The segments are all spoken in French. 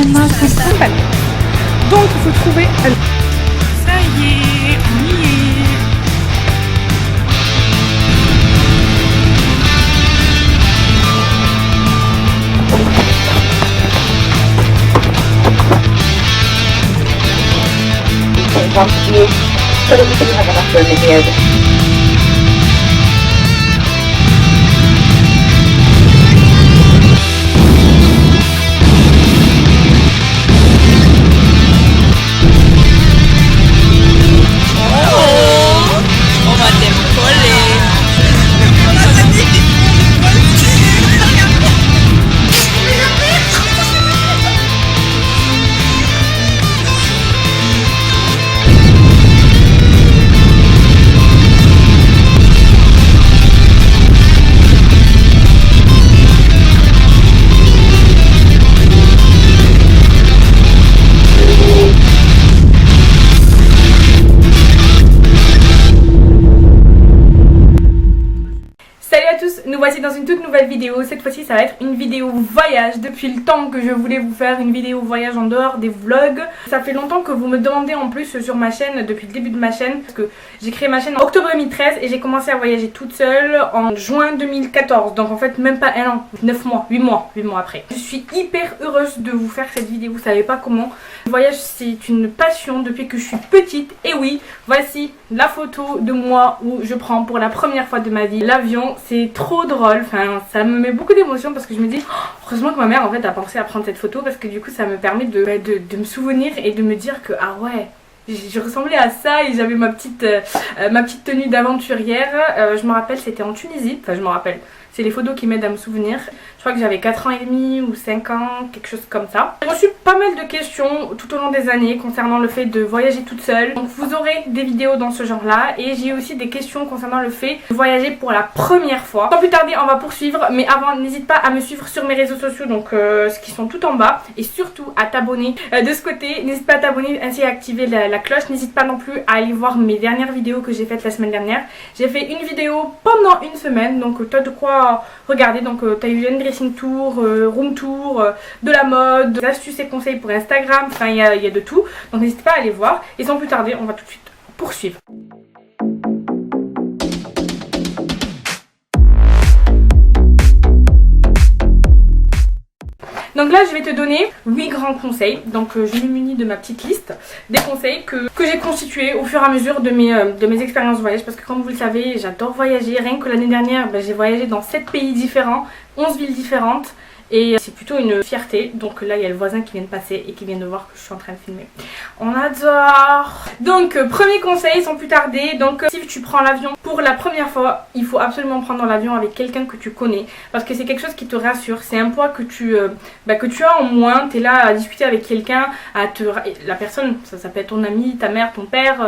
Danemark principal. Donc il faut trouver... Ça y est, on y est. Nous voici dans une toute nouvelle vidéo. Cette fois-ci ça va être une vidéo voyage. Depuis le temps que je voulais vous faire une vidéo voyage en dehors des vlogs. Ça fait longtemps que vous me demandez en plus sur ma chaîne, depuis le début de ma chaîne, parce que j'ai créé ma chaîne en octobre 2013 et j'ai commencé à voyager toute seule en juin 2014. Donc en fait même pas un an, 9 mois, 8 mois après. Je suis hyper heureuse de vous faire cette vidéo, vous savez pas comment. Le voyage c'est une passion depuis que je suis petite. Et oui, voici la photo de moi où je prends pour la première fois de ma vie l'avion. C'est trop drôle, enfin ça me met beaucoup d'émotion parce que je me dis heureusement que ma mère en fait a pensé à prendre cette photo, parce que du coup ça me permet de me souvenir et de me dire que ah ouais, je ressemblais à ça et j'avais ma petite tenue d'aventurière. Je me rappelle, c'était en Tunisie, enfin je me rappelle, c'est les photos qui m'aident à me souvenir. Je crois que j'avais 4 ans et demi ou 5 ans, quelque chose comme ça. J'ai reçu pas mal de questions tout au long des années concernant le fait de voyager toute seule. Donc vous aurez des vidéos dans ce genre là. Et j'ai aussi des questions concernant le fait de voyager pour la première fois. Sans plus tarder, on va poursuivre. Mais avant, n'hésite pas à me suivre sur mes réseaux sociaux, donc ce qui sont tout en bas. Et surtout à t'abonner de ce côté. N'hésite pas à t'abonner ainsi à activer la cloche. N'hésite pas non plus à aller voir mes dernières vidéos que j'ai faites la semaine dernière. J'ai fait une vidéo pendant une semaine. Donc t'as de quoi regarder. Donc t'as eu une dressing tour, room tour, de la mode, des astuces et conseils pour Instagram, enfin il y a de tout. Donc n'hésite pas à aller voir. Et sans plus tarder, on va tout de suite poursuivre. Donc là je vais te donner 8 grands conseils. Donc je me munis de ma petite liste des conseils que j'ai constitués au fur et à mesure de mes expériences voyage. Parce que comme vous le savez, j'adore voyager. Rien que l'année dernière, j'ai voyagé dans 7 pays différents, 11 villes différentes. Et c'est plutôt une fierté. Donc là il y a le voisin qui vient de passer et qui vient de voir que je suis en train de filmer. On adore. Donc premier conseil sans plus tarder. Donc si tu prends l'avion pour la première fois, il faut absolument prendre l'avion avec quelqu'un que tu connais. Parce que c'est quelque chose qui te rassure. C'est un poids que tu as en moins. Tu es là à discuter avec quelqu'un. La personne, ça peut être ton ami, ta mère, ton père.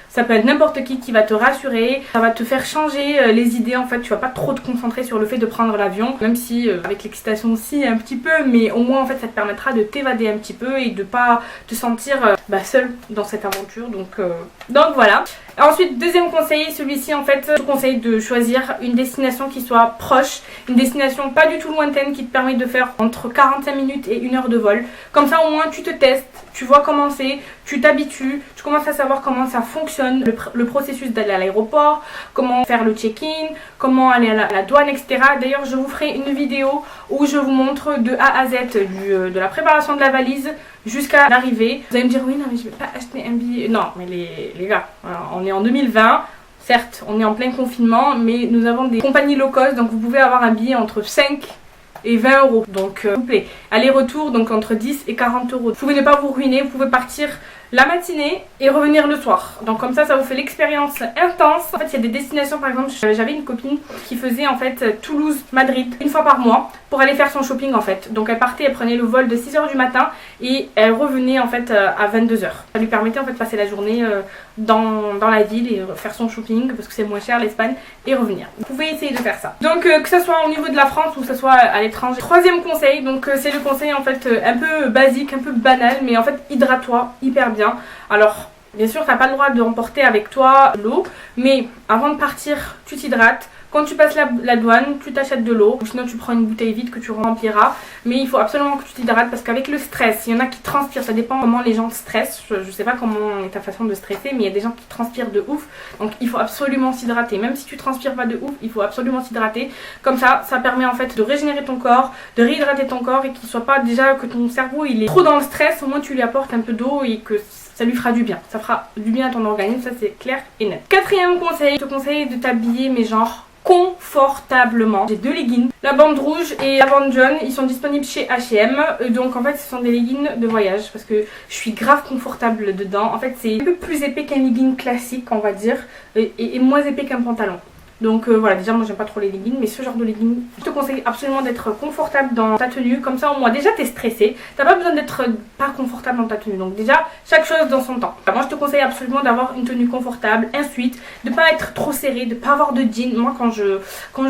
Ça peut être n'importe qui va te rassurer. Ça va te faire changer les idées. En fait tu vas pas trop te concentrer sur le fait de prendre l'avion. Même si avec l'excitation aussi un petit peu, mais au moins en fait ça te permettra de t'évader un petit peu et de pas te sentir seule dans cette aventure. Donc voilà. Ensuite deuxième conseil, celui-ci en fait je te conseille de choisir une destination qui soit proche, une destination pas du tout lointaine, qui te permet de faire entre 45 minutes et 1 heure de vol. Comme ça au moins tu te testes, tu vois comment c'est, tu t'habitues, tu commences à savoir comment ça fonctionne, le processus d'aller à l'aéroport, comment faire le check-in, comment aller à la douane, etc. D'ailleurs je vous ferai une vidéo où je vous montre de A à Z de la préparation de la valise jusqu'à l'arrivée. Vous allez me dire oui non mais je vais pas acheter un billet. Non mais les gars, on est en 2020. Certes on est en plein confinement, mais nous avons des compagnies low cost, donc vous pouvez avoir un billet entre 5 et 20 euros. Donc s'il vous plaît, aller-retour donc entre 10 et 40 euros. Vous pouvez ne pas vous ruiner, vous pouvez partir la matinée et revenir le soir. Donc comme ça vous fait l'expérience intense. En fait il y a des destinations, par exemple j'avais une copine qui faisait en fait Toulouse-Madrid une fois par mois pour aller faire son shopping en fait. Donc elle partait, elle prenait le vol de 6 h du matin et elle revenait en fait à 22 h. Ça lui permettait en fait de passer la journée dans la ville et faire son shopping parce que c'est moins cher l'Espagne et revenir. Vous pouvez essayer de faire ça. Donc que ce soit au niveau de la France ou que ce soit à l'étranger. Troisième conseil, donc c'est le conseil en fait un peu basique, un peu banal, mais en fait hydrate-toi hyper bien. Alors bien sûr tu n'as pas le droit de emporter avec toi l'eau, mais avant de partir tu t'hydrates. Quand tu passes la douane, tu t'achètes de l'eau, ou sinon tu prends une bouteille vide que tu rempliras. Mais il faut absolument que tu t'hydrates parce qu'avec le stress, il y en a qui transpirent, ça dépend comment les gens stressent. Je sais pas comment est ta façon de stresser, mais il y a des gens qui transpirent de ouf. Donc il faut absolument s'hydrater. Même si tu transpires pas de ouf, il faut absolument s'hydrater. Comme ça permet en fait de régénérer ton corps, de réhydrater ton corps et qu'il soit pas déjà que ton cerveau il est trop dans le stress. Au moins tu lui apportes un peu d'eau et que ça lui fera du bien. Ça fera du bien à ton organisme, ça c'est clair et net. Quatrième conseil, je te conseille de t'habiller mais genre confortablement. J'ai deux leggings, la bande rouge et la bande jaune, ils sont disponibles chez H&M. Donc en fait ce sont des leggings de voyage parce que je suis grave confortable dedans. En fait c'est un peu plus épais qu'un legging classique on va dire et moins épais qu'un pantalon. Donc voilà, déjà moi j'aime pas trop les leggings, mais ce genre de leggings, je te conseille absolument d'être confortable dans ta tenue. Comme ça au moins déjà t'es stressé, t'as pas besoin d'être pas confortable dans ta tenue. Donc déjà chaque chose dans son temps. Moi je te conseille absolument d'avoir une tenue confortable. Ensuite de pas être trop serré, de pas avoir de jean. Moi quand je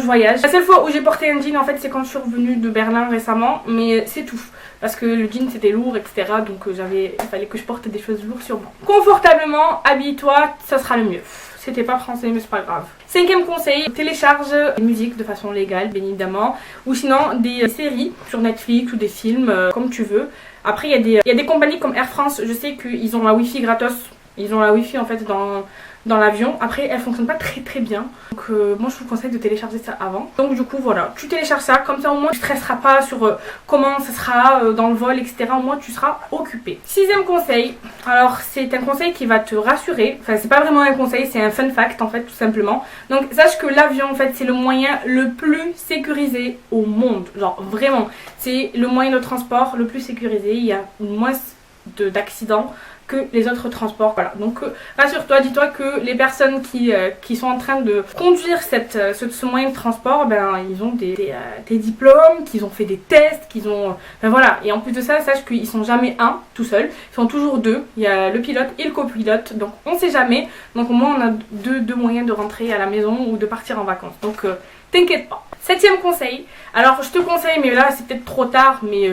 voyage, la seule fois où j'ai porté un jean en fait c'est quand je suis revenue de Berlin récemment, mais c'est tout. Parce que le jean c'était lourd etc. Donc il fallait que je porte des choses lourdes sur moi. Confortablement, habille-toi, ça sera le mieux. C'était pas français mais c'est pas grave. Cinquième conseil, télécharge des musiques de façon légale bien évidemment. Ou sinon des séries sur Netflix ou des films comme tu veux. Après il y a des compagnies comme Air France, je sais qu'ils ont la wifi gratos. Ils ont la wifi en fait dans l'avion. Après elle fonctionne pas très bien. Donc moi je vous conseille de télécharger ça avant. Donc du coup voilà, tu télécharges ça. Comme ça au moins tu stresseras pas sur comment ça sera dans le vol etc. Au moins tu seras occupé. Sixième conseil, alors c'est un conseil qui va te rassurer. Enfin c'est pas vraiment un conseil, c'est un fun fact en fait tout simplement. Donc sache que l'avion en fait c'est le moyen le plus sécurisé au monde. Genre vraiment, c'est le moyen de transport le plus sécurisé. Il y a moins d'accidents que les autres transports. Voilà, donc rassure-toi, dis-toi que les personnes qui sont en train de conduire ce moyen de transport, ben ils ont des diplômes, qu'ils ont fait des tests, qu'ils ont... Ben voilà, et en plus de ça, sache qu'ils sont jamais un tout seul, ils sont toujours deux, il y a le pilote et le copilote, donc on sait jamais, donc au moins on a deux moyens de rentrer à la maison ou de partir en vacances, donc t'inquiète pas. Septième conseil, alors je te conseille, mais là c'est peut-être trop tard, mais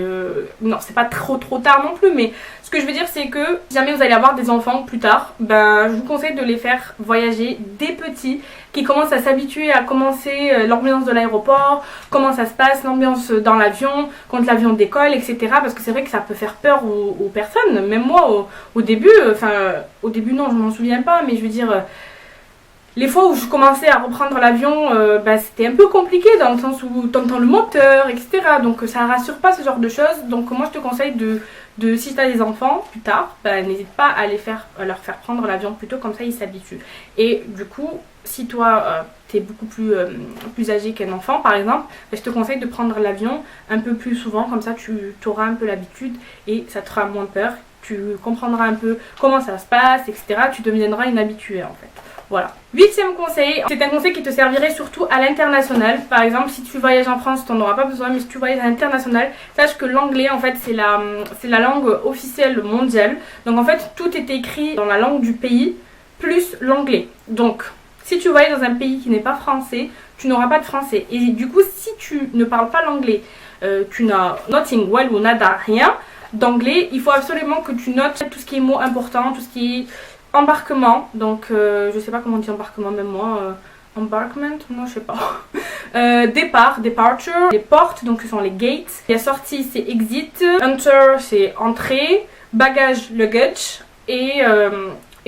non c'est pas trop tard non plus, mais ce que je veux dire c'est que si jamais vous allez avoir des enfants plus tard, ben je vous conseille de les faire voyager dès petits, qui commencent à s'habituer à commencer l'ambiance de l'aéroport, comment ça se passe, l'ambiance dans l'avion, quand l'avion décolle, etc. Parce que c'est vrai que ça peut faire peur aux personnes, même moi au début, au début non je m'en souviens pas, mais je veux dire... Les fois où je commençais à reprendre l'avion, c'était un peu compliqué dans le sens où tu entends le moteur, etc. Donc ça rassure pas ce genre de choses. Donc moi je te conseille si tu as des enfants plus tard, n'hésite pas à leur faire prendre l'avion plus tôt, comme ça ils s'habituent. Et du coup, si toi tu es beaucoup plus âgé qu'un enfant par exemple, je te conseille de prendre l'avion un peu plus souvent, comme ça tu auras un peu l'habitude et ça te fera moins peur. Tu comprendras un peu comment ça se passe, etc. Tu deviendras une habituée en fait. Voilà. Huitième conseil, c'est un conseil qui te servirait surtout à l'international. Par exemple, si tu voyages en France, tu n'en auras pas besoin, mais si tu voyages à l'international, sache que l'anglais, en fait, c'est la langue officielle mondiale. Donc, en fait, tout est écrit dans la langue du pays, plus l'anglais. Donc, si tu voyages dans un pays qui n'est pas français, tu n'auras pas de français. Et du coup, si tu ne parles pas l'anglais, tu n'as nothing, well ou nada, rien d'anglais, il faut absolument que tu notes tout ce qui est mots importants, tout ce qui est... embarquement, donc je sais pas comment on dit embarquement même moi, embarkment, non je sais pas. Départ, departure, les portes donc ce sont les gates, il y a sortie c'est exit, enter c'est entrée, bagage, luggage et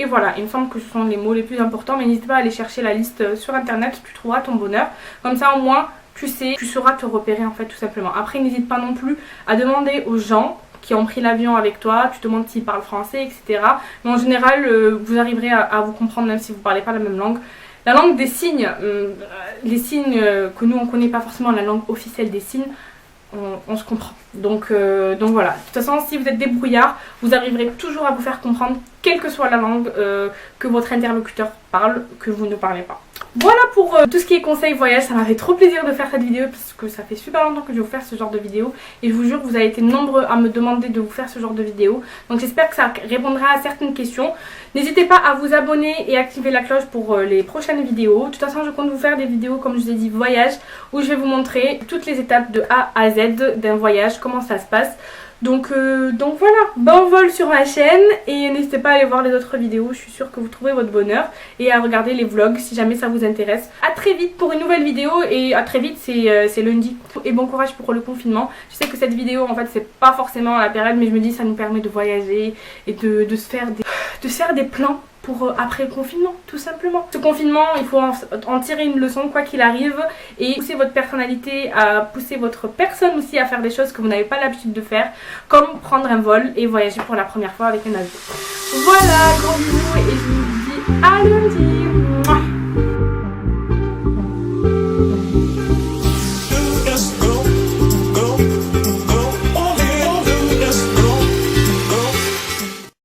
voilà, il me semble que ce sont les mots les plus importants, mais n'hésite pas à aller chercher la liste sur internet, tu trouveras ton bonheur, comme ça au moins tu sais, tu sauras te repérer en fait tout simplement. Après n'hésite pas non plus à demander aux gens qui ont pris l'avion avec toi, tu te demandes s'ils parlent français, etc. Mais en général, vous arriverez à vous comprendre même si vous ne parlez pas la même langue. La langue des signes, les signes que nous on ne connaît pas forcément, la langue officielle des signes, on se comprend. Donc voilà, de toute façon si vous êtes débrouillard, vous arriverez toujours à vous faire comprendre, quelle que soit la langue que votre interlocuteur parle, que vous ne parlez pas. Voilà pour tout ce qui est conseil voyage, ça m'a fait trop plaisir de faire cette vidéo parce que ça fait super longtemps que je vais vous faire ce genre de vidéo et je vous jure que vous avez été nombreux à me demander de vous faire ce genre de vidéo, donc j'espère que ça répondra à certaines questions. N'hésitez pas à vous abonner et activer la cloche pour les prochaines vidéos. De toute façon je compte vous faire des vidéos comme je vous ai dit voyage, où je vais vous montrer toutes les étapes de A à Z d'un voyage, comment ça se passe. Donc voilà, bon vol sur ma chaîne et n'hésitez pas à aller voir les autres vidéos, je suis sûre que vous trouverez votre bonheur et à regarder les vlogs si jamais ça vous intéresse. A très vite pour une nouvelle vidéo et à très vite c'est lundi et bon courage pour le confinement. Je sais que cette vidéo en fait c'est pas forcément à la période mais je me dis ça nous permet de voyager et de se faire des plans pour après le confinement tout simplement. Ce confinement il faut en tirer une leçon quoi qu'il arrive et pousser votre personnalité, à pousser votre personne aussi à faire des choses que vous n'avez pas l'habitude de faire comme prendre un vol et voyager pour la première fois avec un avion. Voilà, gros bisous et je vous dis à lundi.